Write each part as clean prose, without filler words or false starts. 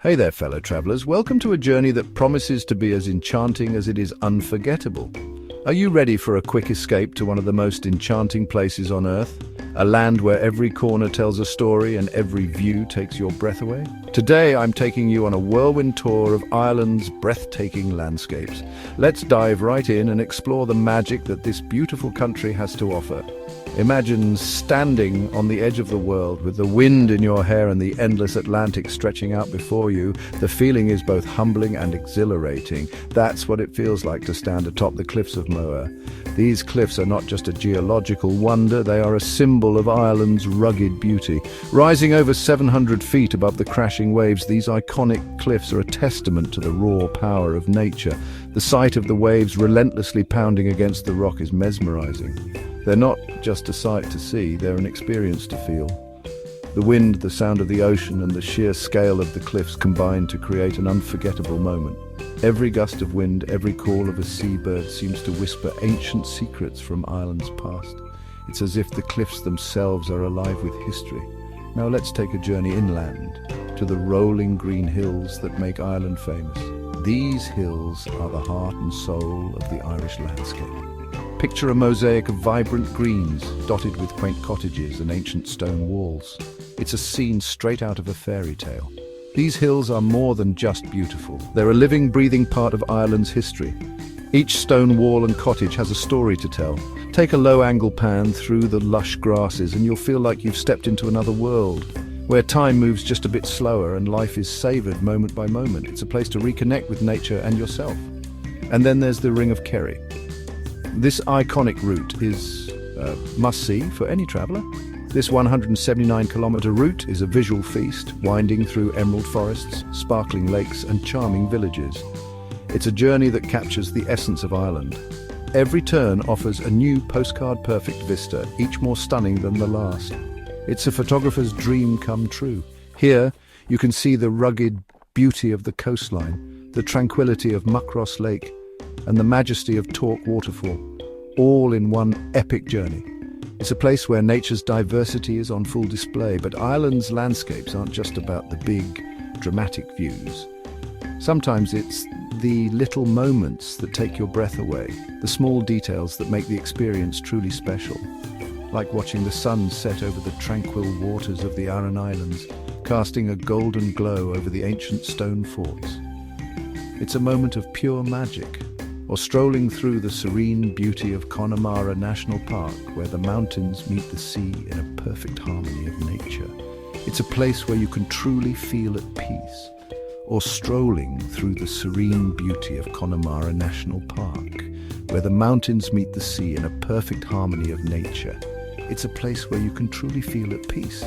Hey there, fellow travelers. Welcome to a journey that promises to be as enchanting as it is unforgettable. Are you ready for a quick escape to one of the most enchanting places on Earth? A land where every corner tells a story and every view takes your breath away? Today, I'm taking you on a whirlwind tour of Ireland's breathtaking landscapes. Let's dive right in and explore the magic that this beautiful country has to offer. Imagine standing on the edge of the world with the wind in your hair and the endless Atlantic stretching out before you. The feeling is both humbling and exhilarating. That's what it feels like to stand atop the cliffs of Moher. These cliffs are not just a geological wonder, they are a symbol of Ireland's rugged beauty. Rising over 700 feet above the crashing waves, these iconic cliffs are a testament to the raw power of nature. The sight of the waves relentlessly pounding against the rock is mesmerizing. They're not just a sight to see, they're an experience to feel. The wind, the sound of the ocean, and the sheer scale of the cliffs combine to create an unforgettable moment. Every gust of wind, every call of a seabird seems to whisper ancient secrets from Ireland's past. It's as if the cliffs themselves are alive with history. Now let's take a journey inland, to the rolling green hills that make Ireland famous. These hills are the heart and soul of the Irish landscape. Picture a mosaic of vibrant greens, dotted with quaint cottages and ancient stone walls. It's a scene straight out of a fairy tale. These hills are more than just beautiful. They're a living, breathing part of Ireland's history. Each stone wall and cottage has a story to tell. Take a low-angle pan through the lush grasses and you'll feel like you've stepped into another world, where time moves just a bit slower and life is savoured moment by moment. It's a place to reconnect with nature and yourself. And then there's the Ring of Kerry. This iconic route is a must-see for any traveller. This 179-kilometre route is a visual feast, winding through emerald forests, sparkling lakes and charming villages. It's a journey that captures the essence of Ireland. Every turn offers a new postcard-perfect vista, each more stunning than the last. It's a photographer's dream come true. Here, you can see the rugged beauty of the coastline, the tranquility of Muckross Lake, and the majesty of Tork Waterfall, all in one epic journey. It's a place where nature's diversity is on full display, but Ireland's landscapes aren't just about the big, dramatic views. Sometimes it's the little moments that take your breath away, the small details that make the experience truly special, like watching the sun set over the tranquil waters of the Aran Islands, casting a golden glow over the ancient stone forts. It's a moment of pure magic. Or strolling through the serene beauty of Connemara National Park, where the mountains meet the sea in a perfect harmony of nature. It's a place where you can truly feel at peace. Or strolling through the serene beauty of Connemara National Park, where the mountains meet the sea in a perfect harmony of nature. It's a place where you can truly feel at peace.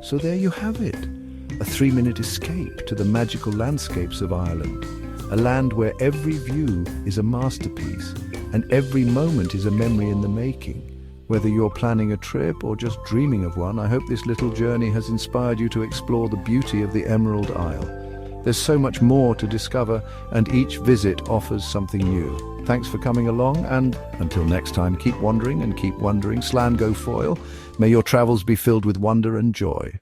So there you have it, a 3-minute escape to the magical landscapes of Ireland. A land where every view is a masterpiece and every moment is a memory in the making. Whether you're planning a trip or just dreaming of one, I hope this little journey has inspired you to explore the beauty of the Emerald Isle. There's so much more to discover, and each visit offers something new. Thanks for coming along, and until next time, keep wandering and keep wondering. Slán go foil. May your travels be filled with wonder and joy.